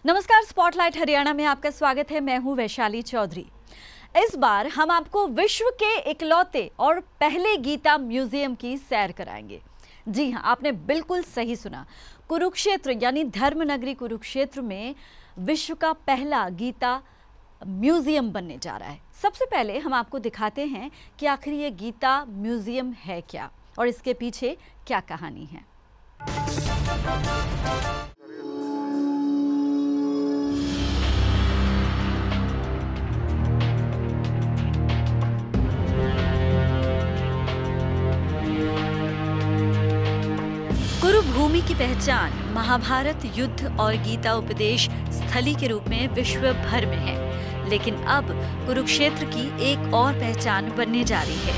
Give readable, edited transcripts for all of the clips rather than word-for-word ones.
नमस्कार, स्पॉटलाइट हरियाणा में आपका स्वागत है। मैं हूं वैशाली चौधरी। इस बार हम आपको विश्व के इकलौते और पहले गीता म्यूजियम की सैर कराएंगे। जी हां, आपने बिल्कुल सही सुना। कुरुक्षेत्र यानी धर्मनगरी कुरुक्षेत्र में विश्व का पहला गीता म्यूजियम बनने जा रहा है। सबसे पहले हम आपको दिखाते हैं कि आखिर ये गीता म्यूजियम है क्या और इसके पीछे क्या कहानी है। कुरुभूमि की पहचान महाभारत युद्ध और गीता उपदेश स्थली के रूप में विश्व भर में है, लेकिन अब कुरुक्षेत्र की एक और पहचान बनने जा रही है।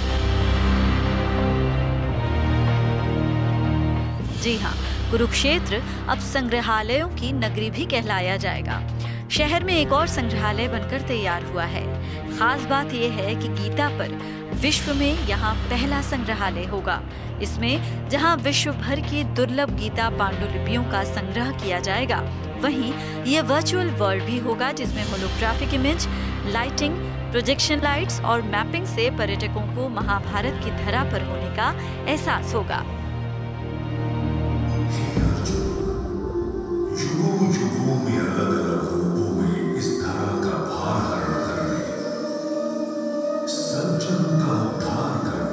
जी हां, कुरुक्षेत्र अब संग्रहालयों की नगरी भी कहलाया जाएगा। शहर में एक और संग्रहालय बनकर तैयार हुआ है। खास बात यह है कि गीता पर विश्व में यहाँ पहला संग्रहालय होगा। इसमें जहाँ विश्व भर की दुर्लभ गीता पांडुलिपियों का संग्रह किया जाएगा, वहीं ये वर्चुअल वर्ल्ड भी होगा जिसमें holographic image, lighting, projection lights और मैपिंग से पर्यटकों को महाभारत की धरा पर होने का एहसास होगा। युगों में अलग-अलग रूपों में इस धरा का भार हरण करने, सज्जनों का उद्धार करने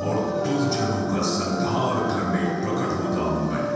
और दुर्जनों का संहार करने प्रकट होता हूं मैं।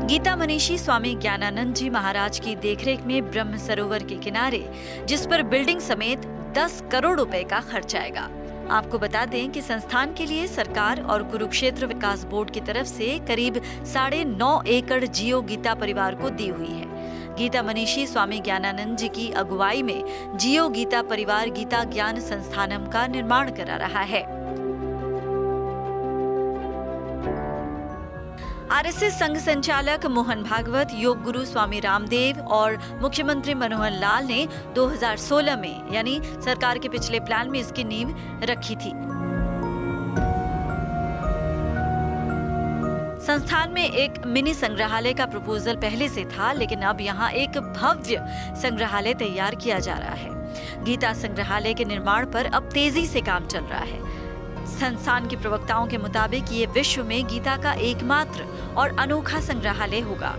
गीता मनीषी स्वामी ज्ञानानंद जी महाराज की देखरेख में ब्रह्म सरोवर के किनारे, जिस पर बिल्डिंग समेत 10 करोड़ रुपए का खर्च आएगा। आपको बता दें कि संस्थान के लिए सरकार और कुरुक्षेत्र विकास बोर्ड की तरफ से करीब 9.5 एकड़ जियो गीता परिवार को दी हुई है। गीता मनीषी स्वामी ज्ञानानंद जी की अगुवाई में जियो गीता परिवार गीता ज्ञान संस्थानम का निर्माण करा रहा है। आरएसएस संघ संचालक मोहन भागवत, योग गुरु स्वामी रामदेव और मुख्यमंत्री मनोहर लाल ने 2016 में यानी सरकार के पिछले प्लान में इसकी नींव रखी थी। संस्थान में एक मिनी संग्रहालय का प्रपोजल पहले से था, लेकिन अब यहाँ एक भव्य संग्रहालय तैयार किया जा रहा है। गीता संग्रहालय के निर्माण पर अब तेजी से काम चल रहा है। संस्थान के प्रवक्ताओं के मुताबिक ये विश्व में गीता का एकमात्र और अनोखा संग्रहालय होगा।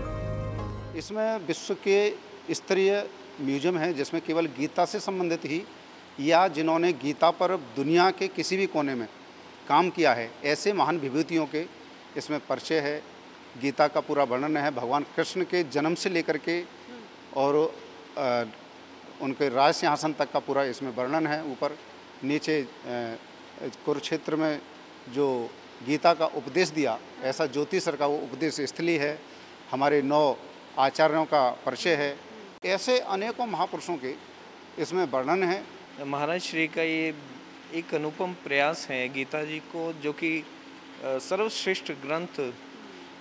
इसमें विश्व के स्तरीय म्यूजियम है जिसमें केवल गीता से संबंधित ही या जिन्होंने गीता पर दुनिया के किसी भी कोने में काम किया है ऐसे महान विभूतियों के इसमें परिचय है। गीता का पूरा वर्णन है, भगवान कृष्ण के जन्म से लेकर के और उनके राज सिंहासन तक का पूरा इसमें वर्णन है। ऊपर नीचे कुरुक्षेत्र में जो गीता का उपदेश दिया, ऐसा ज्योतिषर का वो उपदेश स्थली है। हमारे 9 आचार्यों का परिचय है। ऐसे अनेकों महापुरुषों के इसमें वर्णन है। महाराज श्री का ये एक अनुपम प्रयास है गीता जी को, जो कि सर्वश्रेष्ठ ग्रंथ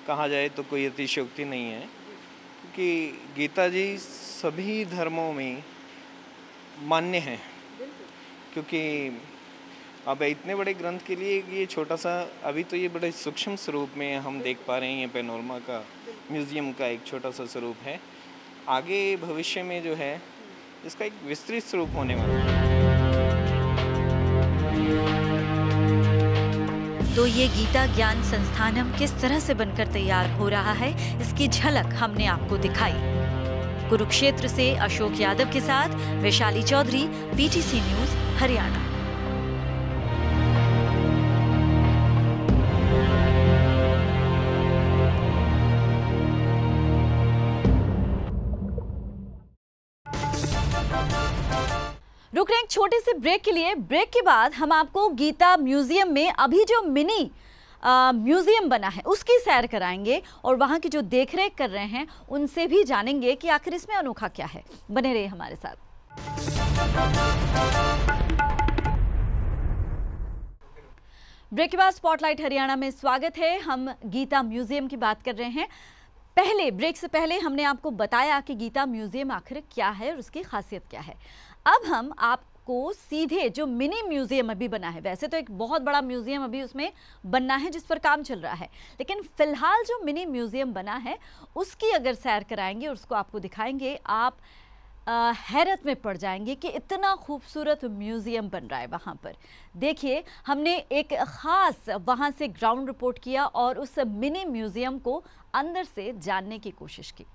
कहा जाए तो कोई अतिशयोक्ति नहीं है, क्योंकि गीता जी सभी धर्मों में मान्य हैं। क्योंकि अब इतने बड़े ग्रंथ के लिए ये छोटा सा, अभी तो ये बड़े सूक्ष्म स्वरूप में हम देख पा रहे हैं। ये पैनोरमा का म्यूज़ियम का एक छोटा सा स्वरूप है। आगे भविष्य में जो है इसका एक विस्तृत स्वरूप होने वाला है। तो ये गीता ज्ञान संस्थानम किस तरह से बनकर तैयार हो रहा है, इसकी झलक हमने आपको दिखाई। कुरुक्षेत्र से अशोक यादव के साथ वैशाली चौधरी, पीटीसी न्यूज़, हरियाणा। रुक रहे हैं एक छोटे से ब्रेक के लिए। ब्रेक के बाद हम आपको गीता म्यूजियम में अभी जो मिनी म्यूजियम बना है उसकी सैर कराएंगे और वहां की जो देखरेख कर रहे हैं उनसे भी जानेंगे कि आखिर इसमें अनोखा क्या है। बने रहिए हमारे साथ। ब्रेक के बाद स्पॉटलाइट हरियाणा में स्वागत है। हम गीता म्यूजियम की बात कर रहे हैं। पहले ब्रेक से पहले हमने आपको बताया कि गीता म्यूजियम आखिर क्या है और उसकी खासियत क्या है। अब हम आपको सीधे जो मिनी म्यूजियम अभी बना है, वैसे तो एक बहुत बड़ा म्यूजियम अभी उसमें बनना है जिस पर काम चल रहा है, लेकिन फिलहाल जो मिनी म्यूजियम बना है उसकी अगर सैर कराएंगे और उसको आपको दिखाएंगे, आप हैरत में पड़ जाएंगे कि इतना खूबसूरत म्यूज़ियम बन रहा है वहाँ पर। देखिए, हमने एक ख़ास वहाँ से ग्राउंड रिपोर्ट किया और उस मिनी म्यूज़ियम को अंदर से जानने की कोशिश की।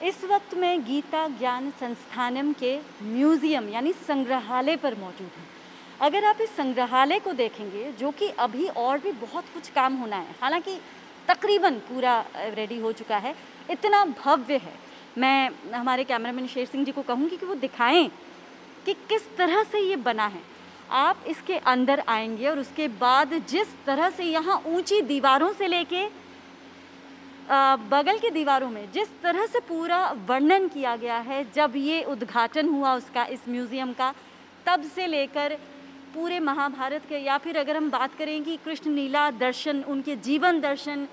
इस वक्त मैं गीता ज्ञान संस्थानम के म्यूज़ियम यानी संग्रहालय पर मौजूद हूँ। अगर आप इस संग्रहालय को देखेंगे, जो कि अभी और भी बहुत कुछ काम होना है, हालांकि तकरीबन पूरा रेडी हो चुका है, इतना भव्य है। मैं हमारे कैमरामैन शेर सिंह जी को कहूँगी कि वो दिखाएं कि किस तरह से ये बना है। आप इसके अंदर आएंगे और उसके बाद जिस तरह से यहाँ ऊंची दीवारों से लेके बगल की दीवारों में जिस तरह से पूरा वर्णन किया गया है, जब ये उद्घाटन हुआ उसका, इस म्यूज़ियम का, तब से लेकर पूरे महाभारत के, या फिर अगर हम बात करें कि कृष्ण लीला दर्शन, उनके जीवन दर्शन,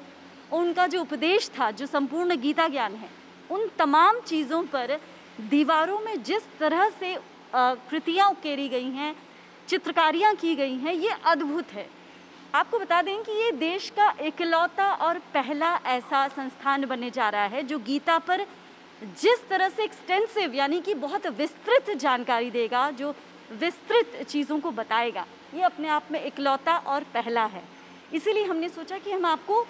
उनका जो उपदेश था, जो संपूर्ण गीता ज्ञान है, उन तमाम चीज़ों पर दीवारों में जिस तरह से कृतियाँ उकेरी गई हैं, चित्रकारियाँ की गई हैं, ये अद्भुत है। आपको बता दें कि ये देश का इकलौता और पहला ऐसा संस्थान बनने जा रहा है जो गीता पर जिस तरह से एक्सटेंसिव यानी कि बहुत विस्तृत जानकारी देगा, जो विस्तृत चीज़ों को बताएगा, ये अपने आप में इकलौता और पहला है। इसीलिए हमने सोचा कि हम आपको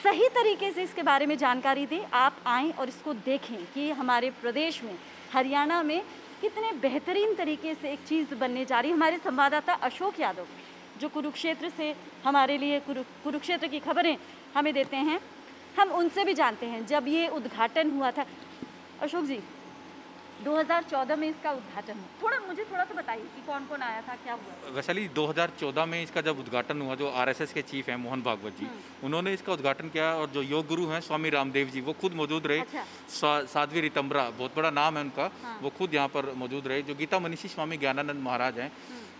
सही तरीके से इसके बारे में जानकारी दें। आप आएँ और इसको देखें कि हमारे प्रदेश में, हरियाणा में कितने बेहतरीन तरीके से एक चीज़ बनने जा रही है। हमारे संवाददाता अशोक यादव जो कुरुक्षेत्र से हमारे लिए कुरुक्षेत्र की खबरें हमें देते हैं, हम उनसे भी जानते हैं जब ये उद्घाटन हुआ था। अशोक जी, 2014 में इसका उद्घाटन हुआ, मुझे थोड़ा सा बताइए कि कौन कौन आया था, क्या हुआ? वैशाली 2014 में इसका जब उद्घाटन हुआ, जो आरएसएस के चीफ हैं मोहन भागवत जी, उन्होंने इसका उद्घाटन किया और जो योग गुरु हैं स्वामी रामदेव जी, वो खुद मौजूद रहे। अच्छा। साध्वी रितंबरा, बहुत बड़ा नाम है उनका, वो खुद यहाँ पर मौजूद रहे। जो गीता मनीषी स्वामी ज्ञानानंद महाराज हैं,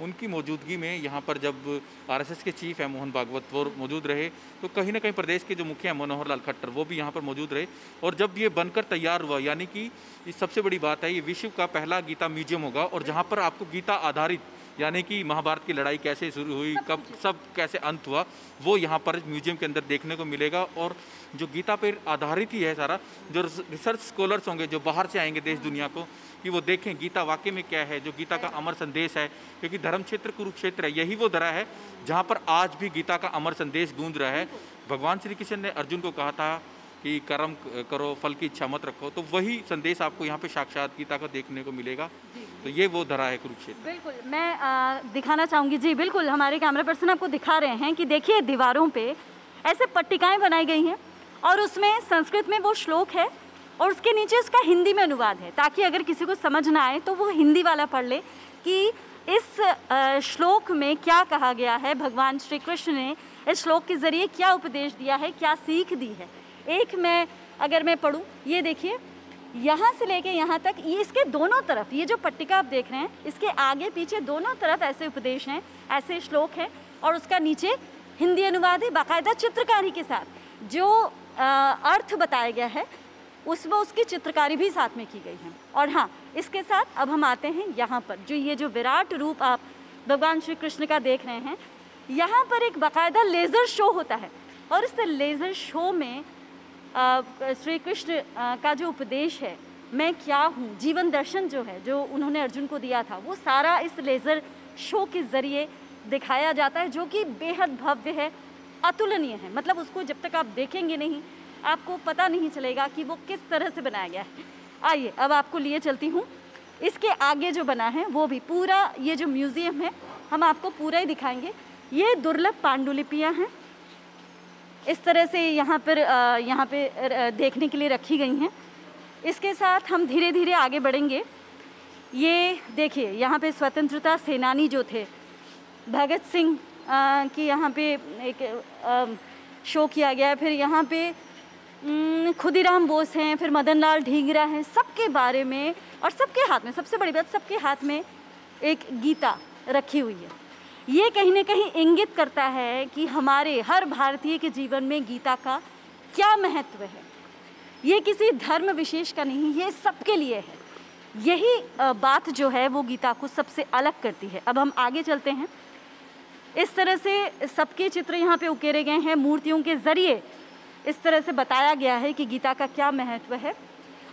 उनकी मौजूदगी में यहाँ पर जब आरएसएस के चीफ हैं मोहन भागवत वो मौजूद रहे, तो कहीं ना कहीं प्रदेश के जो मुखिया हैं मनोहर लाल खट्टर, वो भी यहाँ पर मौजूद रहे। और जब ये बनकर तैयार हुआ, यानी कि ये सबसे बड़ी बात है, ये विश्व का पहला गीता म्यूजियम होगा और जहाँ पर आपको गीता आधारित, यानी कि महाभारत की लड़ाई कैसे शुरू हुई, कब सब कैसे अंत हुआ, वो यहाँ पर म्यूजियम के अंदर देखने को मिलेगा। और जो गीता पर आधारित ही है सारा, जो रिसर्च स्कॉलर्स होंगे जो बाहर से आएंगे देश दुनिया को, कि वो देखें गीता वाकई में क्या है, जो गीता का अमर संदेश है। क्योंकि धर्म क्षेत्र कुरुक्षेत्र है, यही वो धरा है जहाँ पर आज भी गीता का अमर संदेश गूंज रहा है। भगवान श्री कृष्ण ने अर्जुन को कहा था कि कर्म करो, फल की इच्छा मत रखो, तो वही संदेश आपको यहाँ पे साक्षात गीता का देखने को मिलेगा। तो ये वो धरा है कुरुक्षेत्र। बिल्कुल, मैं दिखाना चाहूँगी जी, बिल्कुल हमारे कैमरा पर्सन आपको दिखा रहे हैं कि देखिए दीवारों पे ऐसे पट्टिकाएँ बनाई गई हैं और उसमें संस्कृत में वो श्लोक है और उसके नीचे उसका हिंदी में अनुवाद है, ताकि अगर किसी को समझ ना आए तो वो हिंदी वाला पढ़ ले कि इस श्लोक में क्या कहा गया है, भगवान श्री कृष्ण ने इस श्लोक के ज़रिए क्या उपदेश दिया है, क्या सीख दी है। एक अगर मैं पढ़ूँ, ये देखिए यहाँ से लेके यहाँ तक, ये इसके दोनों तरफ, ये जो पट्टिका आप देख रहे हैं, इसके आगे पीछे दोनों तरफ ऐसे उपदेश हैं, ऐसे श्लोक हैं और उसका नीचे हिंदी अनुवाद है, बाकायदा चित्रकारी के साथ। जो अर्थ बताया गया है उसमें उसकी चित्रकारी भी साथ में की गई है। और हाँ, इसके साथ अब हम आते हैं यहाँ पर, ये जो विराट रूप आप भगवान श्री कृष्ण का देख रहे हैं, यहाँ पर एक बाकायदा लेज़र शो होता है और इस लेज़र शो में श्री कृष्ण का जो उपदेश है, मैं क्या हूँ, जीवन दर्शन जो है, जो उन्होंने अर्जुन को दिया था, वो सारा इस लेज़र शो के ज़रिए दिखाया जाता है, जो कि बेहद भव्य है, अतुलनीय है। मतलब उसको जब तक आप देखेंगे नहीं, आपको पता नहीं चलेगा कि वो किस तरह से बनाया गया है। आइए अब आपको लिए चलती हूँ, इसके आगे जो बना है वो भी पूरा, ये जो म्यूज़ियम है हम आपको पूरा ही दिखाएंगे। ये दुर्लभ पांडुलिपियाँ हैं, इस तरह से यहाँ पे देखने के लिए रखी गई हैं। इसके साथ हम धीरे धीरे आगे बढ़ेंगे। ये देखिए, यहाँ पे स्वतंत्रता सेनानी जो थे, भगत सिंह की यहाँ पे एक शो किया गया है। फिर यहाँ पे खुदीराम बोस हैं, फिर मदन लाल ढींगरा हैं, सबके बारे में, और सबके हाथ में, सबसे बड़ी बात, सबके हाथ में एक गीता रखी हुई है। ये कहीं ना कहीं इंगित करता है कि हमारे हर भारतीय के जीवन में गीता का क्या महत्व है। ये किसी धर्म विशेष का नहीं, ये सबके लिए है। यही बात जो है वो गीता को सबसे अलग करती है। अब हम आगे चलते हैं। इस तरह से सबके चित्र यहाँ पे उकेरे गए हैं, मूर्तियों के ज़रिए इस तरह से बताया गया है कि गीता का क्या महत्व है।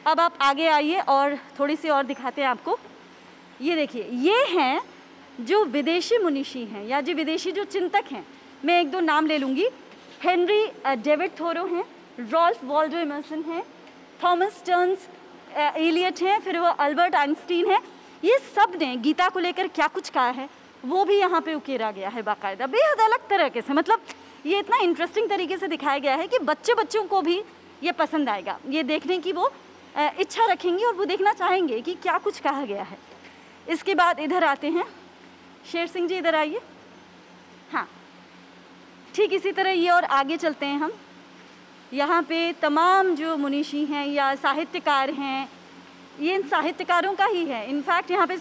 अब आप आगे आइए और थोड़ी सी और दिखाते हैं आपको। ये देखिए, ये हैं जो विदेशी मुनीषी हैं या जो विदेशी जो चिंतक हैं। मैं एक दो नाम ले लूँगी। हेनरी डेविड थोरो हैं, रॉल्फ वॉल्डो इमर्सन हैं, थॉमस स्टर्न्स एलियट हैं, फिर वो अल्बर्ट आइंस्टीन हैं। ये सब ने गीता को लेकर क्या कुछ कहा है वो भी यहाँ पे उकेरा गया है बाकायदा, बेहद अलग तरीके से। मतलब ये इतना इंटरेस्टिंग तरीके से दिखाया गया है कि बच्चों को भी ये पसंद आएगा, ये देखने की वो इच्छा रखेंगे और वो देखना चाहेंगे कि क्या कुछ कहा गया है। इसके बाद इधर आते हैं, शेर सिंह जी इधर आइए। हाँ, ठीक इसी तरह ये और आगे चलते हैं हम। यहाँ पे तमाम जो मुनीषी हैं या साहित्यकार हैं, ये इन साहित्यकारों का ही है। इनफैक्ट यहाँ पे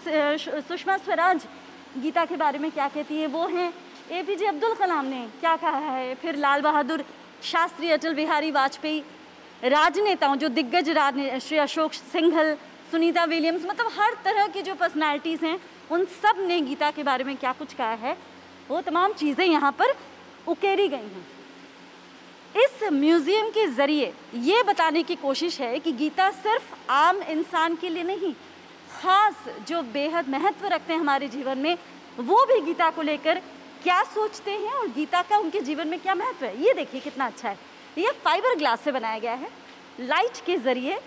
सुषमा स्वराज गीता के बारे में क्या कहती है वो हैं APJ अब्दुल कलाम ने क्या कहा है, फिर लाल बहादुर शास्त्री, अटल बिहारी वाजपेयी, राजनेताओं जो दिग्गज श्री अशोक सिंघल, सुनीता विलियम्स, मतलब हर तरह की जो पर्सनालिटीज़ हैं उन सब ने गीता के बारे में क्या कुछ कहा है वो तमाम चीज़ें यहाँ पर उकेरी गई हैं। इस म्यूज़ियम के ज़रिए ये बताने की कोशिश है कि गीता सिर्फ आम इंसान के लिए नहीं, ख़ास जो बेहद महत्व रखते हैं हमारे जीवन में, वो भी गीता को लेकर क्या सोचते हैं और गीता का उनके जीवन में क्या महत्व है। ये देखिए कितना अच्छा है। ये फाइबर ग्लास से बनाया गया है। लाइट के ज़रिए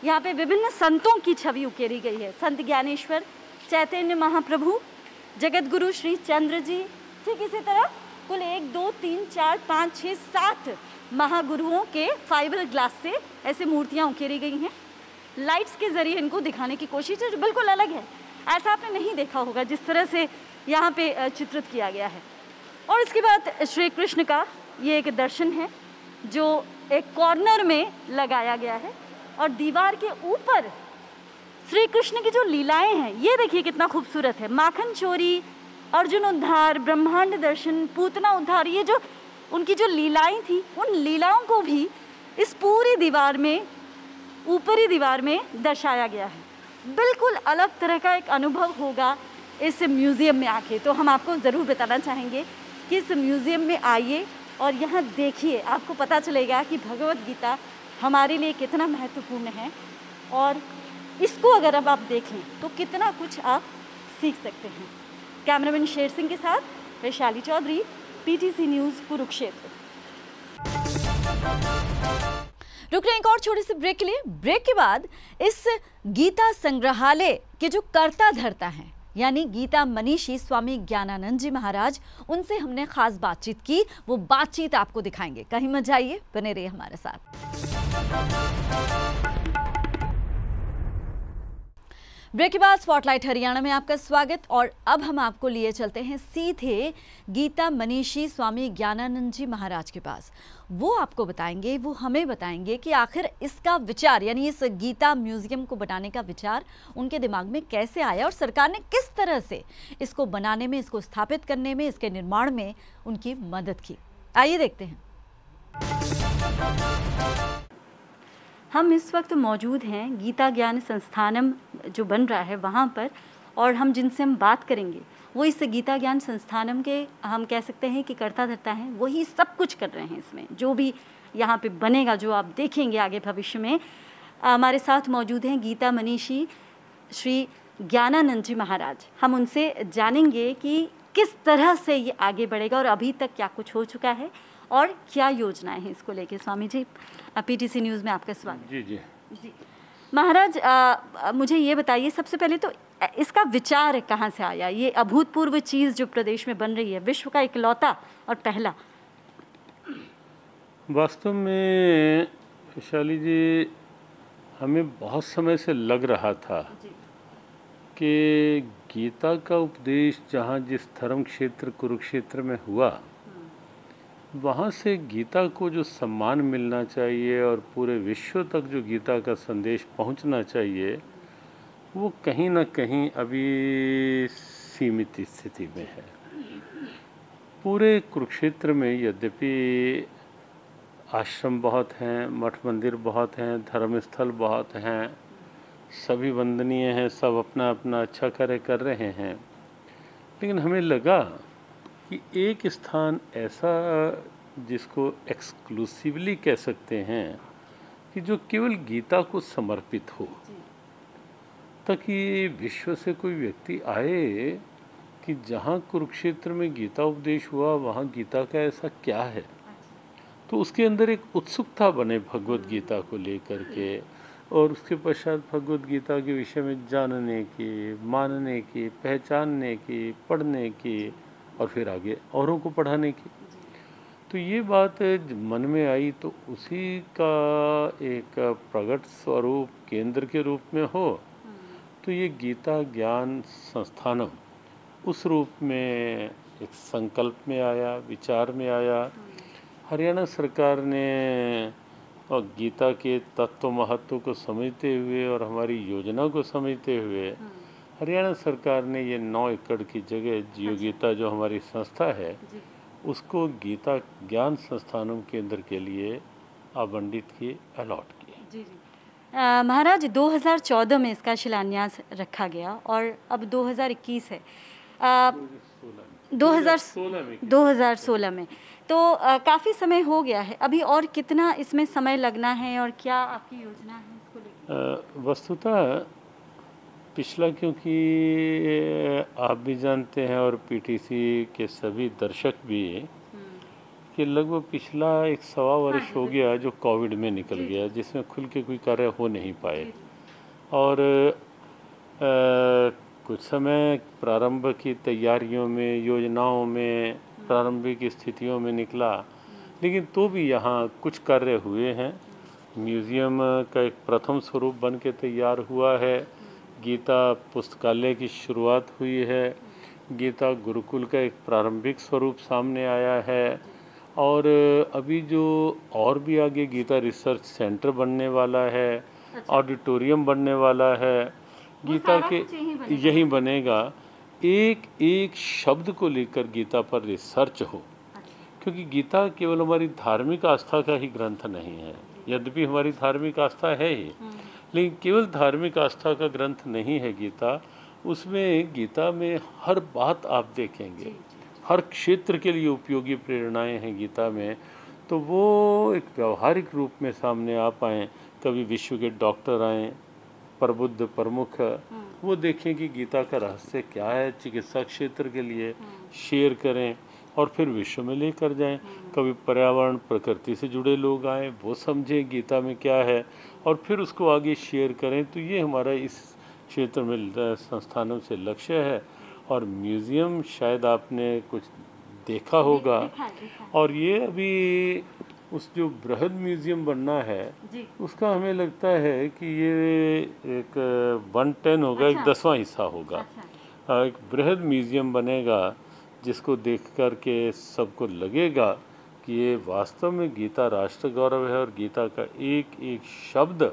यहाँ पे विभिन्न संतों की छवि उकेरी गई है। संत ज्ञानेश्वर, चैतन्य महाप्रभु, जगत गुरु श्री चंद्र जी, ठीक इसी तरह कुल 1 2 3 4 5 6 7 महागुरुओं के फाइबर ग्लास से ऐसे मूर्तियाँ उकेरी गई हैं। लाइट्स के ज़रिए इनको दिखाने की कोशिश है जो बिल्कुल अलग है। ऐसा आपने नहीं देखा होगा जिस तरह से यहाँ पे चित्रित किया गया है। और इसके बाद श्री कृष्ण का ये एक दर्शन है जो एक कॉर्नर में लगाया गया है और दीवार के ऊपर श्री कृष्ण की जो लीलाएं हैं ये देखिए कितना खूबसूरत है। माखन चोरी, अर्जुन उद्धार, ब्रह्मांड दर्शन, पूतना उद्धार, ये जो उनकी जो लीलाएं थी उन लीलाओं को भी इस पूरी दीवार में, ऊपरी दीवार में दर्शाया गया है। बिल्कुल अलग तरह का एक अनुभव होगा इस म्यूज़ियम में आके। तो हम आपको ज़रूर बताना चाहेंगे कि इस म्यूज़ियम में आइए और यहाँ देखिए, आपको पता चलेगा कि भगवत गीता हमारे लिए कितना महत्वपूर्ण है और इसको अगर अब आप देखें तो कितना कुछ आप सीख सकते हैं। कैमरामैन शेर सिंह के साथ वैशाली चौधरी, PTC न्यूज़, कुरुक्षेत्र। रुक रहे हैं एक और छोटे से ब्रेक के लिए। ब्रेक के बाद इस गीता संग्रहालय के जो कर्ता धर्ता हैं यानी गीता मनीषी स्वामी ज्ञानानंद जी महाराज, उनसे हमने खास बातचीत की। वो बातचीत आपको दिखाएंगे, कहीं मत जाइए, बने रहिए हमारे साथ। ब्रेक के बाद स्पॉटलाइट हरियाणा में आपका स्वागत। और अब हम आपको लिए चलते हैं सीधे गीता मनीषी स्वामी ज्ञानानंद जी महाराज के पास। वो आपको बताएंगे, वो हमें बताएंगे कि आखिर इसका विचार यानी इस गीता म्यूजियम को बनाने का विचार उनके दिमाग में कैसे आया और सरकार ने किस तरह से इसको बनाने में, इसको स्थापित करने में, इसके निर्माण में उनकी मदद की। आइए देखते हैं। हम इस वक्त मौजूद हैं गीता ज्ञान संस्थानम जो बन रहा है वहाँ पर, और हम जिनसे हम बात करेंगे वो इस गीता ज्ञान संस्थानम के, हम कह सकते हैं कि कर्ता धर्ता हैं, वही सब कुछ कर रहे हैं। इसमें जो भी यहाँ पे बनेगा, जो आप देखेंगे आगे भविष्य में, हमारे साथ मौजूद हैं गीता मनीषी श्री ज्ञानानंद जी महाराज। हम उनसे जानेंगे कि किस तरह से ये आगे बढ़ेगा और अभी तक क्या कुछ हो चुका है और क्या योजनाएं हैं इसको लेके। स्वामी जी, PTC न्यूज़ में आपका स्वागत। जी जी जी महाराज, मुझे ये बताइए सबसे पहले तो इसका विचार कहाँ से आया? ये अभूतपूर्व चीज़ जो प्रदेश में बन रही है, विश्व का इकलौता और पहला। वास्तव में वैशाली जी, हमें बहुत समय से लग रहा था कि गीता का उपदेश जहाँ जिस धर्म क्षेत्र कुरुक्षेत्र में हुआ, वहाँ से गीता को जो सम्मान मिलना चाहिए और पूरे विश्व तक जो गीता का संदेश पहुँचना चाहिए, वो कहीं ना कहीं अभी सीमित स्थिति में है। पूरे कुरुक्षेत्र में यद्यपि आश्रम बहुत हैं, मठ मंदिर बहुत हैं, धर्मस्थल बहुत हैं, सभी वंदनीय हैं, सब अपना अपना अच्छा कार्य कर रहे हैं, लेकिन हमें लगा कि एक स्थान ऐसा जिसको एक्सक्लूसिवली कह सकते हैं कि जो केवल गीता को समर्पित हो, ताकि विश्व से कोई व्यक्ति आए कि जहाँ कुरुक्षेत्र में गीता उपदेश हुआ वहाँ गीता का ऐसा क्या है, तो उसके अंदर एक उत्सुकता बने भगवत गीता को लेकर के, और उसके पश्चात भगवत गीता के विषय में जानने की, मानने की, पहचानने की, पढ़ने की और फिर आगे औरों को पढ़ाने की। तो ये बात मन में आई, तो उसी का एक प्रकट स्वरूप केंद्र के रूप में हो तो ये गीता ज्ञान संस्थानम उस रूप में एक संकल्प में आया, विचार में आया। हरियाणा सरकार ने और गीता के तत्व महत्व को समझते हुए और हमारी योजना को समझते हुए हरियाणा सरकार ने ये 9 एकड़ की जगह जियो गीता जो हमारी संस्था है उसको गीता ज्ञान संस्थानम केंद्र के लिए आवंटित किए, अलॉट किए। जी जी महाराज, 2014 में इसका शिलान्यास रखा गया और अब 2021 है, 2016 में, तो काफ़ी समय हो गया है। अभी और कितना इसमें समय लगना है और क्या आपकी योजना है इसको लेकर? वस्तुतः पिछला, क्योंकि आप भी जानते हैं और पीटीसी के सभी दर्शक भी कि लगभग पिछला 1.25 वर्ष हो गया जो कोविड में निकल गया, जिसमें खुल के कोई कार्य हो नहीं पाए, और कुछ समय प्रारंभ की तैयारियों में, योजनाओं में, प्रारंभिक स्थितियों में निकला, लेकिन तो भी यहाँ कुछ कार्य हुए हैं। म्यूज़ियम का एक प्रथम स्वरूप बन के तैयार हुआ है, गीता पुस्तकालय की शुरुआत हुई है, गीता गुरुकुल का एक प्रारंभिक स्वरूप सामने आया है, और अभी जो और भी आगे गीता रिसर्च सेंटर बनने वाला है, ऑडिटोरियम बनने वाला है, गीता के यही बनेगा। एक एक शब्द को लेकर गीता पर रिसर्च हो, क्योंकि गीता केवल हमारी धार्मिक आस्था का ही ग्रंथ नहीं है, यद्यपि हमारी धार्मिक आस्था है ही, लेकिन केवल धार्मिक आस्था का ग्रंथ नहीं है गीता। उसमें गीता में हर बात आप देखेंगे, हर क्षेत्र के लिए उपयोगी प्रेरणाएं हैं गीता में, तो वो एक व्यवहारिक रूप में सामने आ पाएँ। कभी विश्व के डॉक्टर आएँ, प्रबुद्ध प्रमुख, वो देखें कि गीता का रहस्य क्या है, चिकित्सा क्षेत्र के लिए शेयर करें और फिर विश्व में लेकर जाएं। कभी पर्यावरण प्रकृति से जुड़े लोग आएँ, वो समझें गीता में क्या है और फिर उसको आगे शेयर करें। तो ये हमारा इस क्षेत्र में संस्थानों से लक्ष्य है। और म्यूज़ियम शायद आपने कुछ देखा होगा, और ये अभी उस जो बृहद म्यूज़ियम बनना है उसका हमें लगता है कि ये एक 1/10 होगा, एक 10वां हिस्सा होगा। एक बृहद म्यूज़ियम बनेगा जिसको देख कर के सबको लगेगा कि ये वास्तव में गीता राष्ट्र गौरव है और गीता का एक एक शब्द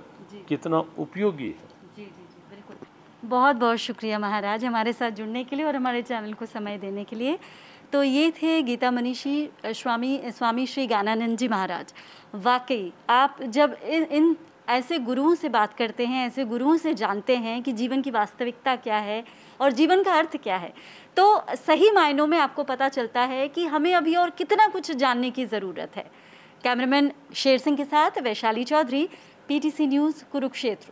कितना उपयोगी है। जी जी जी बिल्कुल। बहुत बहुत शुक्रिया महाराज हमारे साथ जुड़ने के लिए और हमारे चैनल को समय देने के लिए। तो ये थे गीता मनीषी स्वामी श्री ज्ञानानंद जी महाराज। वाकई आप जब इन ऐसे गुरुओं से बात करते हैं, ऐसे गुरुओं से जानते हैं कि जीवन की वास्तविकता क्या है और जीवन का अर्थ क्या है, तो सही मायनों में आपको पता चलता है कि हमें अभी और कितना कुछ जानने की ज़रूरत है। कैमरामैन शेर सिंह के साथ वैशाली चौधरी, पीटीसी न्यूज़, कुरुक्षेत्र।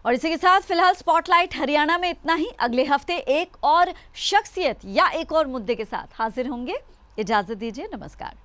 और इसी के साथ फिलहाल स्पॉटलाइट हरियाणा में इतना ही। अगले हफ्ते एक और शख्सियत या एक और मुद्दे के साथ हाजिर होंगे। इजाजत दीजिए, नमस्कार।